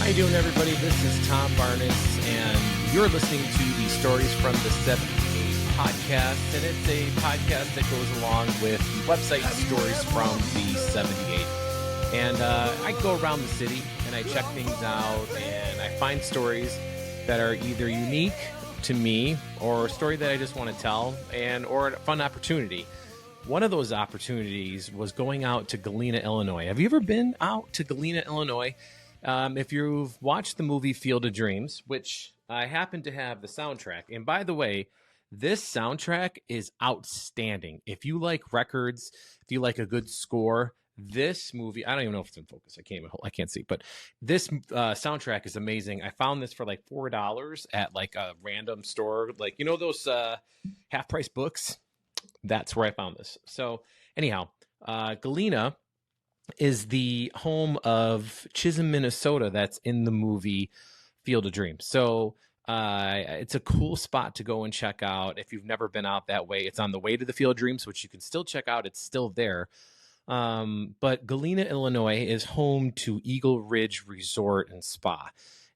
How you doing, everybody? This is Tom Barnas, and you're listening to the Stories from the 78 podcast, and it's a podcast that goes along with the website Stories from the 78. And I go around the city, and I check things out, and I find stories that are either unique to me or a story that I just want to tell, or a fun opportunity. One of those opportunities was going out to Galena, Illinois. Have you ever been out to Galena, Illinois? If you've watched the movie Field of Dreams, which I happen to have the soundtrack, and by the way, this soundtrack is outstanding. If you like records, if you like a good score, this movie, I don't even know if it's in focus. I can't see, but this soundtrack is amazing. I found this for like $4 at like a random store, like, you know, those half price books. That's where I found this. So anyhow, Galena is the home of Chisholm, Minnesota. That's in the movie Field of Dreams. So it's a cool spot to go and check out. If you've never been out that way, it's on the way to the Field of Dreams, which you can still check out. It's still there. But Galena, Illinois is home to Eagle Ridge Resort and Spa.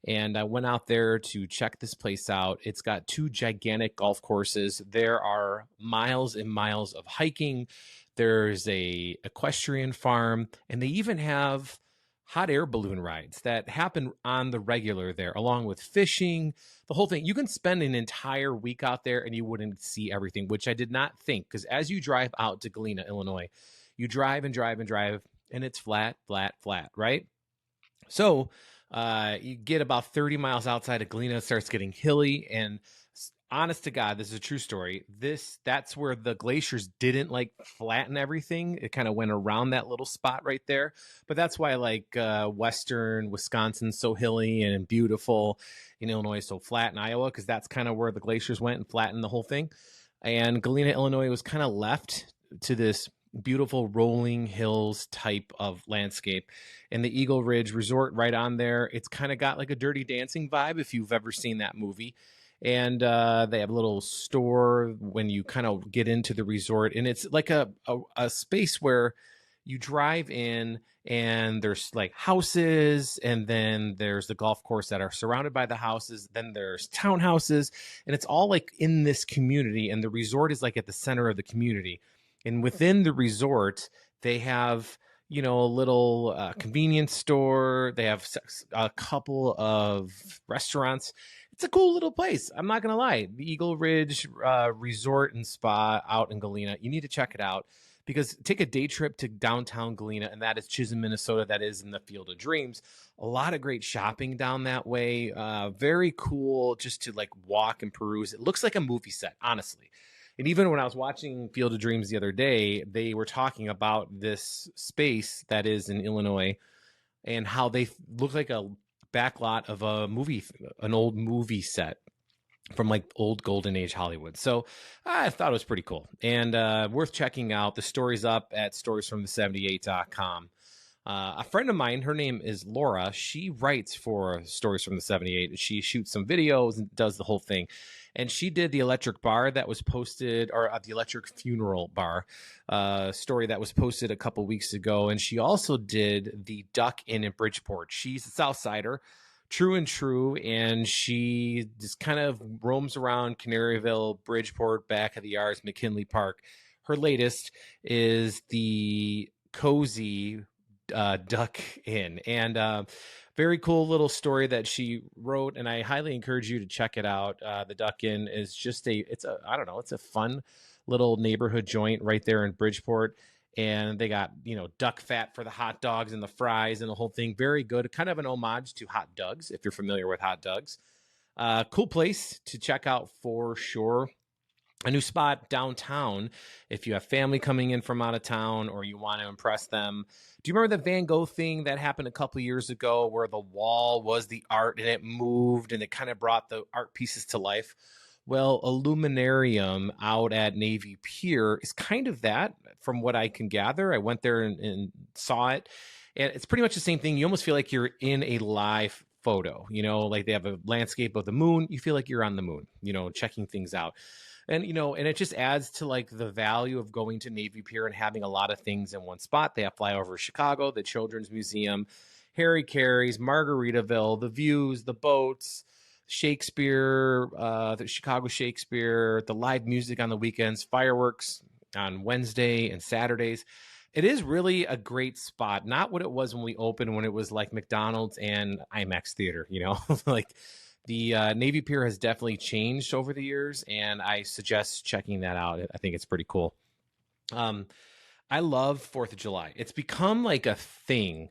And I went out there to check this place out. It's got 2 gigantic golf courses. There are miles and miles of hiking. There's a equestrian farm, and they even have hot air balloon rides that happen on the regular there, along with fishing, the whole thing. You can spend an entire week out there and you wouldn't see everything, which I did not think, because as you drive out to Galena, Illinois, you drive and drive and drive, and it's flat, flat, flat, right? So you get about 30 miles outside of Galena, it starts getting hilly, and honest to God, this is a true story. That's where the glaciers didn't like flatten everything. It kind of went around that little spot right there. But that's why like western Wisconsin's so hilly and beautiful, in Illinois is so flat in Iowa, because that's kind of where the glaciers went and flattened the whole thing. And Galena, Illinois was kind of left to this beautiful rolling hills type of landscape, and the Eagle Ridge Resort right on there. It's kind of got like a Dirty Dancing vibe, if you've ever seen that movie. And they have a little store when you kind of get into the resort, and it's like a space where you drive in, and there's like houses, and then there's the golf course that are surrounded by the houses. Then there's townhouses, and it's all like in this community, and the resort is like at the center of the community. And within the resort, they have, you know, a little convenience store. They have a couple of restaurants. It's a cool little place. I'm not going to lie. The Eagle Ridge Resort and Spa out in Galena. You need to check it out, because take a day trip to downtown Galena, and that is Chisholm, Minnesota. That is in the Field of Dreams. A lot of great shopping down that way. Very cool just to like walk and peruse. It looks like a movie set, honestly. And even when I was watching Field of Dreams the other day, they were talking about this space that is in Illinois and how they look like a backlot of a movie, an old movie set from like old golden age Hollywood. So I thought it was pretty cool and worth checking out. The story's up at storiesfromthe78.com. A friend of mine, her name is Laura. She writes for Stories from the 78. She shoots some videos and does the whole thing. And she did the electric bar that was posted, or the electric funeral bar story that was posted a couple weeks ago. And she also did the Duck Inn in Bridgeport. She's a Southsider, true and true. And she just kind of roams around Canaryville, Bridgeport, back of the yards, McKinley Park. Her latest is the Cozy Duck Inn. And very cool little story that she wrote, and I highly encourage you to check it out. The Duck Inn is just it's a fun little neighborhood joint right there in Bridgeport, and they got, you know, duck fat for the hot dogs and the fries and the whole thing. Very good, kind of an homage to hot dogs, if you're familiar with hot dogs. Cool place to check out for sure. A new spot downtown if you have family coming in from out of town or you want to impress them. Do you remember the Van Gogh thing that happened a couple years ago where the wall was the art and it moved and it kind of brought the art pieces to life? Well, Illuminarium out at Navy Pier is kind of that, from what I can gather. I went there and saw it, and it's pretty much the same thing. You almost feel like you're in a live photo, you know, like they have a landscape of the moon. You feel like you're on the moon, you know, checking things out. And, you know, and it just adds to like the value of going to Navy Pier and having a lot of things in one spot. They have Flyover Chicago, the Children's Museum, Harry Caray's, Margaritaville, the views, the boats, Shakespeare, the Chicago Shakespeare, the live music on the weekends, fireworks on Wednesday and Saturdays. It is really a great spot. Not what it was when we opened, when it was like McDonald's and IMAX theater, like the Navy Pier has definitely changed over the years, and I suggest checking that out. I think it's pretty cool. I love 4th of July. It's become like a thing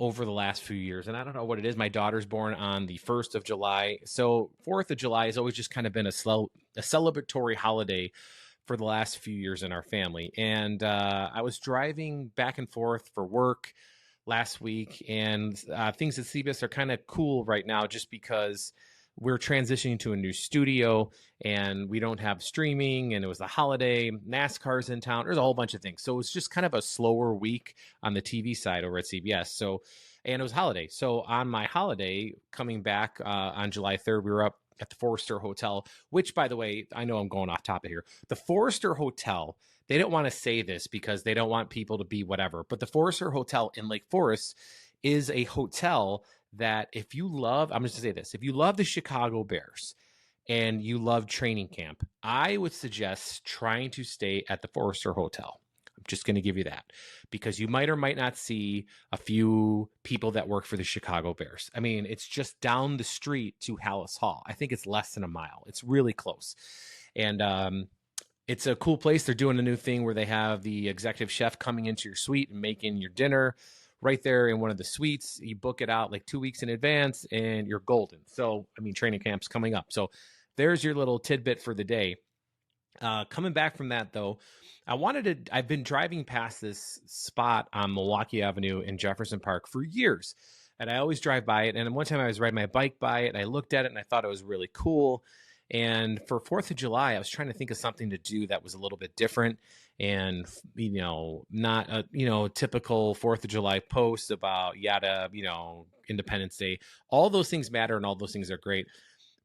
over the last few years, and I don't know what it is. My daughter's born on the 1st of July, so 4th of July has always just kind of been a celebratory holiday for the last few years in our family. And I was driving back and forth for work last week, and things at CBS are kind of cool right now just because we're transitioning to a new studio and we don't have streaming, and it was the holiday, NASCAR's in town. There's a whole bunch of things. So it was just kind of a slower week on the TV side over at CBS. So, and it was holiday. So on my holiday coming back on July 3rd, we were up at the Forrester Hotel, which, by the way, I know I'm going off topic here. The Forrester Hotel, they don't want to say this because they don't want people to be whatever, but the Forrester Hotel in Lake Forest is a hotel that if you love, I'm just going to say this, if you love the Chicago Bears and you love training camp, I would suggest trying to stay at the Forrester Hotel. I'm just going to give you that because you might or might not see a few people that work for the Chicago Bears. I mean, it's just down the street to Hallis Hall. I think it's less than a mile. It's really close. And it's a cool place. They're doing a new thing where they have the executive chef coming into your suite and making your dinner right there in one of the suites. You book it out like 2 weeks in advance and you're golden. So, I mean, training camp's coming up. So there's your little tidbit for the day. Coming back from that though, I've been driving past this spot on Milwaukee Avenue in Jefferson Park for years. And I always drive by it. And one time I was riding my bike by it and I looked at it and I thought it was really cool. And for 4th of July, I was trying to think of something to do that was a little bit different and, not a, typical 4th of July post about yada, Independence Day. All those things matter and all those things are great.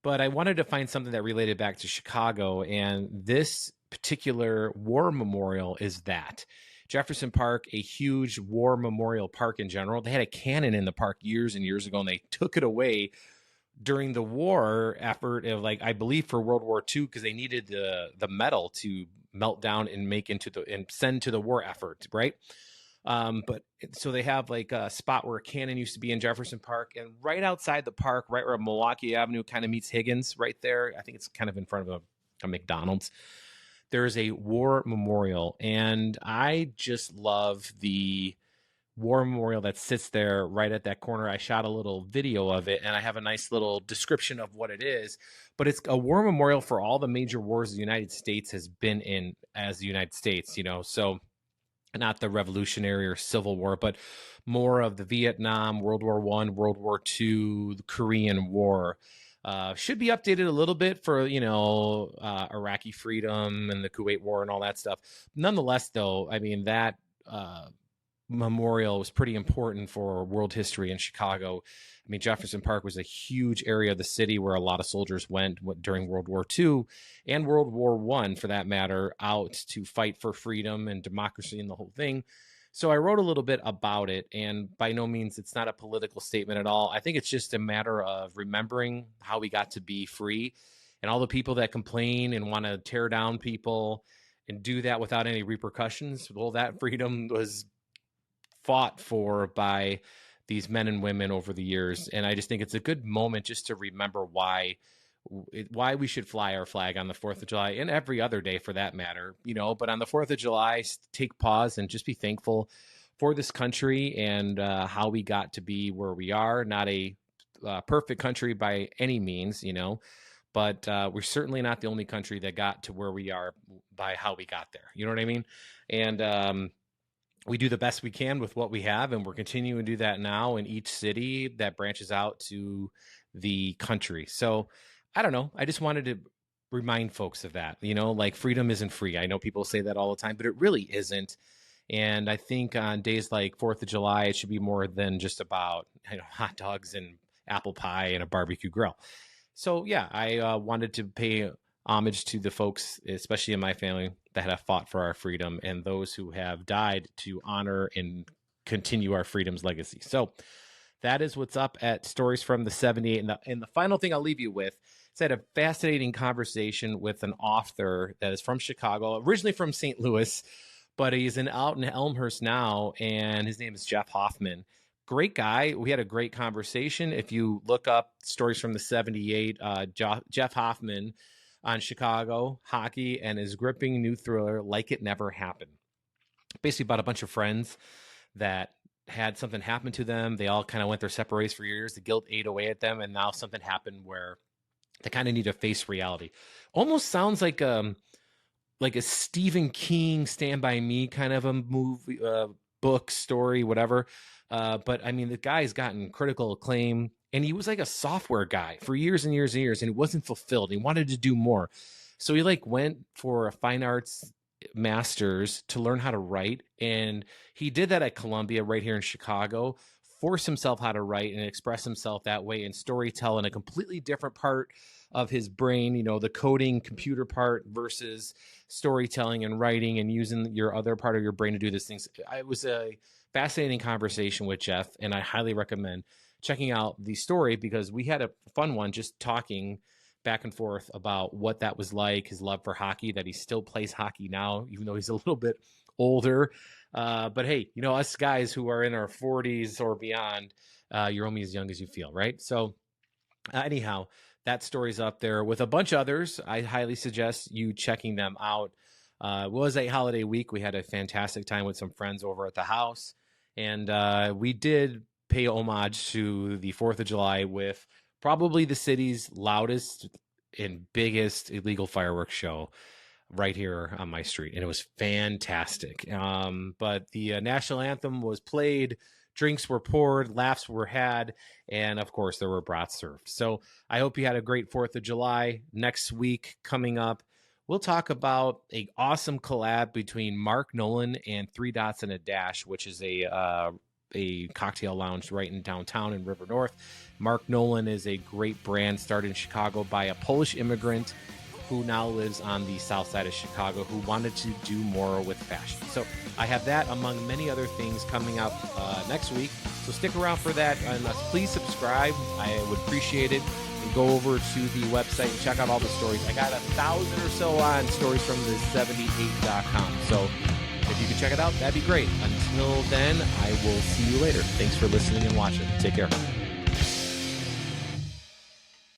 But I wanted to find something that related back to Chicago. And this particular war memorial is that. Jefferson Park, a huge war memorial park in general. They had a cannon in the park years and years ago, and they took it away during the war effort of, like, I believe for World War II, because they needed the metal to melt down and make and send to the war effort, right? But so they have like a spot where a cannon used to be in Jefferson Park, and right outside the park, right where Milwaukee Avenue kind of meets Higgins, right there. I think it's kind of in front of a McDonald's. There's a war memorial, and I just love the war memorial that sits there right at that corner. I shot a little video of it, and I have a nice little description of what it is. But it's a war memorial for all the major wars the United States has been in as the United States, so not the Revolutionary or Civil War, but more of the Vietnam, World War I, World War II, the Korean War. Should be updated a little bit for, Iraqi freedom and the Kuwait War and all that stuff. Nonetheless, though, I mean, that memorial was pretty important for world history in Chicago. I mean, Jefferson Park was a huge area of the city where a lot of soldiers went during World War II and World War I, for that matter, out to fight for freedom and democracy and the whole thing. So I wrote a little bit about it, and by no means it's not a political statement at all. I think it's just a matter of remembering how we got to be free, and all the people that complain and want to tear down people and do that without any repercussions. Well, that freedom was fought for by these men and women over the years. And I just think it's a good moment just to remember why we should fly our flag on the 4th of July and every other day for that matter, but on the 4th of July, take pause and just be thankful for this country and how we got to be where we are. Not a perfect country by any means, but we're certainly not the only country that got to where we are by how we got there. You know what I mean? And we do the best we can with what we have, and we're continuing to do that now in each city that branches out to the country. So I don't know. I just wanted to remind folks of that, like freedom isn't free. I know people say that all the time, but it really isn't. And I think on days like 4th of July, it should be more than just about hot dogs and apple pie and a barbecue grill. So yeah, I wanted to pay homage to the folks, especially in my family, that have fought for our freedom and those who have died to honor and continue our freedom's legacy. So That is what's up at Stories from the 78. And the final thing I'll leave you with is I had a fascinating conversation with an author that is from Chicago, originally from St. Louis, but he's out in Elmhurst now, and his name is Jeff Hoffman. Great guy. We had a great conversation. If you look up Stories from the 78, Jeff Hoffman on Chicago hockey and his gripping new thriller, Like It Never Happened. Basically about a bunch of friends that had something happen to them. They all kind of went their separate ways for years. The guilt ate away at them, and now something happened where they kind of need to face reality. Almost sounds like a Stephen King Stand By Me kind of a movie, book, story, whatever. But I mean, the guy's gotten critical acclaim, and he was like a software guy for years and years and years, and he wasn't fulfilled. He wanted to do more. So he went for a fine arts master's to learn how to write, and he did that at Columbia right here in Chicago, forced himself how to write and express himself that way, and storytell in a completely different part of his brain, the coding computer part versus storytelling and writing and using your other part of your brain to do these things. It was a fascinating conversation with Jeff, and I highly recommend checking out the story because we had a fun one just talking back and forth about what that was like, his love for hockey, that he still plays hockey now, even though he's a little bit older. But hey, us guys who are in our 40s or beyond, you're only as young as you feel, right? So anyhow, that story's up there with a bunch of others. I highly suggest you checking them out. It was a holiday week. We had a fantastic time with some friends over at the house. And we did pay homage to the 4th of July with probably the city's loudest and biggest illegal fireworks show right here on my street. And it was fantastic. But the national anthem was played, drinks were poured, laughs were had, and of course there were brats served. So I hope you had a great 4th of July. Next week coming up, we'll talk about an awesome collab between Mark Nolan and 3 Dots and a Dash, which is a cocktail lounge right in downtown in River North. Mark Nolan is a great brand started in Chicago by a Polish immigrant who now lives on the south side of Chicago, who wanted to do more with fashion. So I have that among many other things coming up next week. So stick around for that, and please subscribe. I would appreciate it. And go over to the website and check out all the stories. I got 1,000 or so on storiesfromthe78.com. So if you can check it out, that'd be great. Until then, I will see you later. Thanks for listening and watching. Take care.